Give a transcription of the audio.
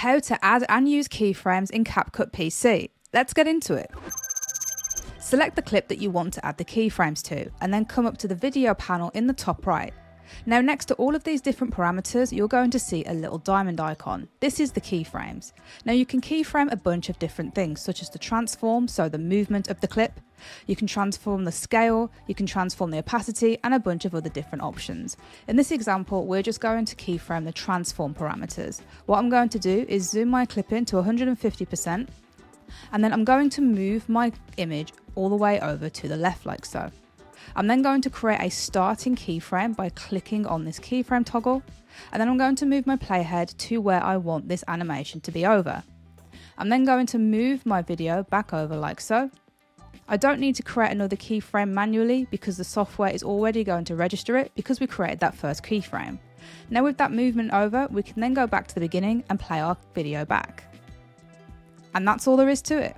How to add and use keyframes in CapCut PC. Let's get into it. Select the clip that you want to add the keyframes to, and then come up to the video panel in the top right. Now, next to all of these different parameters, you're going to see a little diamond icon. This is the keyframes. Now, you can keyframe a bunch of different things, such as the transform, so the movement of the clip. You can transform the scale, you can transform the opacity, and a bunch of other different options. In this example, we're just going to keyframe the transform parameters. What I'm going to do is zoom my clip in to 150%, and then I'm going to move my image all the way over to the left like so. I'm then going to create a starting keyframe by clicking on this keyframe toggle, and then I'm going to move my playhead to where I want this animation to be over. I'm then going to move my video back over like so. I don't need to create another keyframe manually because the software is already going to register it because we created that first keyframe. Now with that movement over, we can then go back to the beginning and play our video back. And that's all there is to it.